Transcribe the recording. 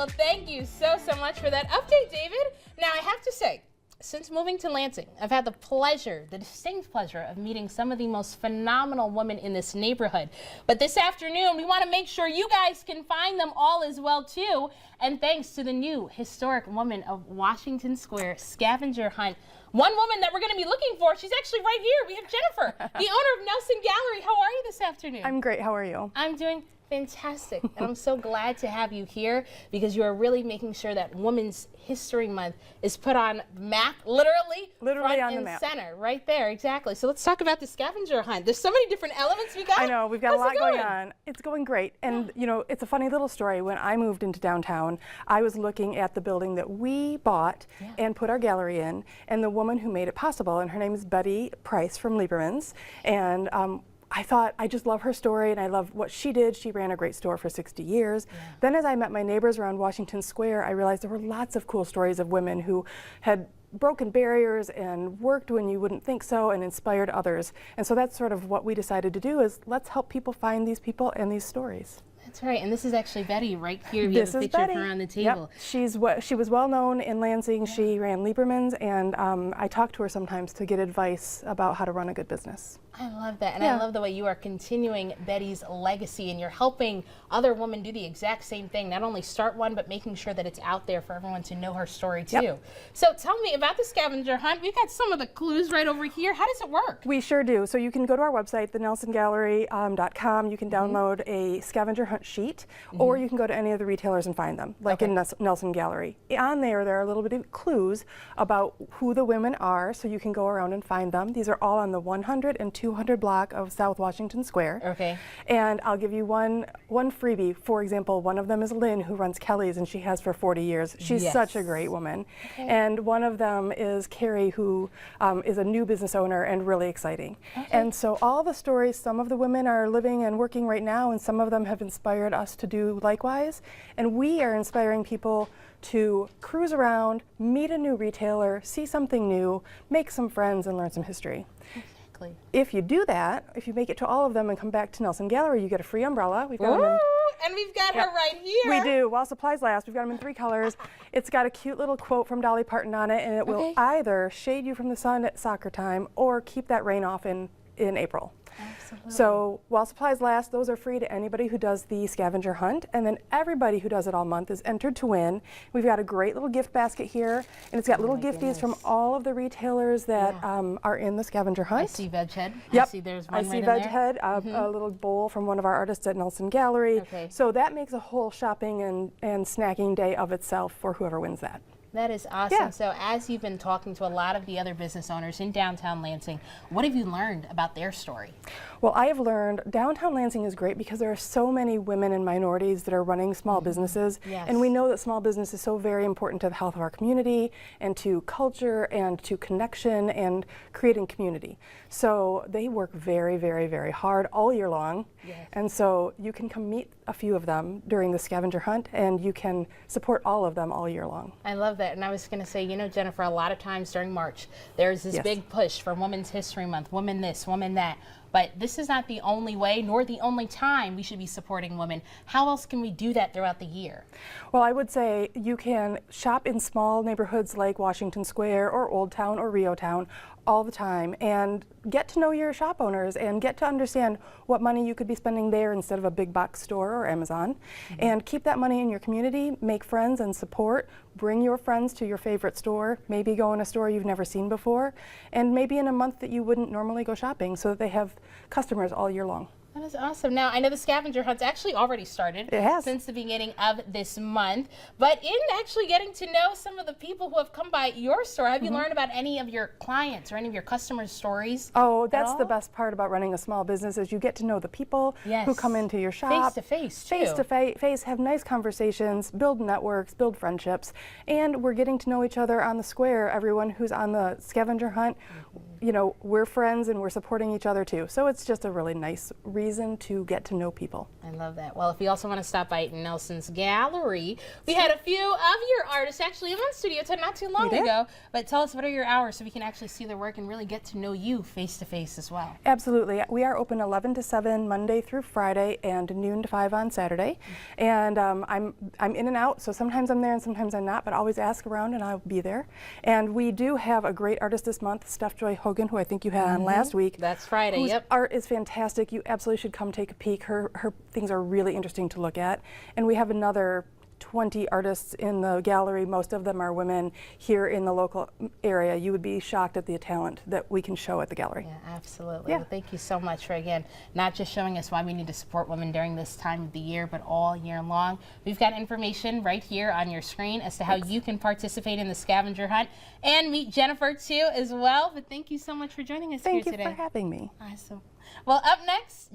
Well, thank you so much for that update, David. Now, I have to say, since moving to Lansing, I've had the distinct pleasure of meeting some of the most phenomenal women in this neighborhood. But this afternoon, we want to make sure you guys can find them all as well, too. And thanks to the new historic woman of Washington Square scavenger hunt. One woman that we're going to be looking for, she's actually right here. We have Jennifer, the owner of Nelson Gallery. How are you this afternoon? I'm great. How are you? I'm doing fantastic. And I'm so glad to have you here because you are really making sure that Women's History Month is put on map, literally front on the and map. Center, right there, exactly. So let's talk about the scavenger hunt. There's so many different elements we got. I know, we've got a lot going on. It's going great. And you know, it's a funny little story. When I moved into downtown, I was looking at the building that we bought and put our gallery in, and the woman who made it possible, and her name is Betty Price from Lieberman's, and I thought, I just love her story and I love what she did. She ran a great store for 60 years. Then as I met my neighbors around Washington Square, I realized there were lots of cool stories of women who had broken barriers and worked when you wouldn't think so and inspired others. And so that's sort of what we decided to do, is let's help people find these people and these stories. That's right, and this is actually Betty right here. We This have a is picture Betty. of her on the table. Yep. She was well known in Lansing. She ran Lieberman's, and I talk to her sometimes to get advice about how to run a good business. I love that, and I love the way you are continuing Betty's legacy, and you're helping other women do the exact same thing, not only start one, but making sure that it's out there for everyone to know her story too. So tell me about the scavenger hunt. We've got some of the clues right over here. How does it work? We sure do. So you can go to our website, thenelsongallery.com. You can download a scavenger hunt sheet, or you can go to any of the retailers and find them, like in Nelson Gallery. On there are a little bit of clues about who the women are, so you can go around and find them. These are all on the 100 and 200 block of South Washington Square. Okay. And I'll give you one freebie. For example, one of them is Lynn, who runs Kelly's, and she has for 40 years. She's such a great woman. And one of them is Carrie, who is a new business owner and really exciting. And so all the stories, some of the women are living and working right now, and some of them have inspired us to do likewise. And we are inspiring people to cruise around, meet a new retailer, see something new, make some friends, and learn some history. If you do that, if you make it to all of them and come back to Nelson Gallery, you get a free umbrella. We've got them in, and we've got her right here. We do, while supplies last. We've got them in 3 colors. It's got a cute little quote from Dolly Parton on it, and it will either shade you from the sun at soccer time or keep that rain off in April. Absolutely. So while supplies last, those are free to anybody who does the scavenger hunt, and then everybody who does it all month is entered to win. We've got a great little gift basket here, and it's got little gifties from all of the retailers that are in the scavenger hunt. I see Veg Head. Yep. I see there's one I right see in Veg there. Head, a little bowl from one of our artists at Nelson Gallery. So that makes a whole shopping and snacking day of itself for whoever wins that. That is awesome. So as you've been talking to a lot of the other business owners in downtown Lansing, what have you learned about their story? Well, I have learned downtown Lansing is great because there are so many women and minorities that are running small businesses. And we know that small business is so very important to the health of our community and to culture and to connection and creating community. So they work very, very, very hard all year long. And so you can come meet a few of them during the scavenger hunt, and you can support all of them all year long. I love that. And I was going to say, you know, Jennifer, a lot of times during March, there's this big push for Women's History Month, women this, women that. But this is not the only way, nor the only time we should be supporting women. How else can we do that throughout the year? Well, I would say you can shop in small neighborhoods like Washington Square or Old Town or Rio Town all the time and get to know your shop owners and get to understand what money you could be spending there instead of a big box store or Amazon. And keep that money in your community, make friends and support, bring your friends to your favorite store, maybe go in a store you've never seen before, and maybe in a month that you wouldn't normally go shopping so that they have customers all year long. That is awesome. Now, I know the scavenger hunt's actually already started. It has. Since the beginning of this month. But in actually getting to know some of the people who have come by your store, have you learned about any of your clients or any of your customers' stories? Oh, that's the best part about running a small business is you get to know the people who come into your shop. Face to face, too. Face to face, have nice conversations, build networks, build friendships, and we're getting to know each other on the square. Everyone who's on the scavenger hunt, you know, we're friends and we're supporting each other too. So it's just a really nice reason to get to know people. I love that. Well, if you also want to stop by Nelson's gallery, we had a few of your artists actually in the studio not too long ago. But tell us, what are your hours so we can actually see their work and really get to know you face to face as well? Absolutely. We are open 11 to 7 Monday through Friday and noon to 5 on Saturday. And I'm in and out, so sometimes I'm there and sometimes I'm not, but always ask around and I'll be there. And we do have a great artist this month, Steph Joy Hogan, who I think you had on last week. That's Friday, whose art is fantastic. You absolutely should come take a peek. Her things are really interesting to look at. And we have another 20 artists in the gallery. Most of them are women here in the local area. You would be shocked at the talent that we can show at the gallery. Yeah, absolutely. Well, thank you so much for, again, not just showing us why we need to support women during this time of the year, but all year long. We've got information right here on your screen as to how you can participate in the scavenger hunt and meet Jennifer too as well. But thank you so much for joining us here today. Thank you for having me. Awesome. Well, up next,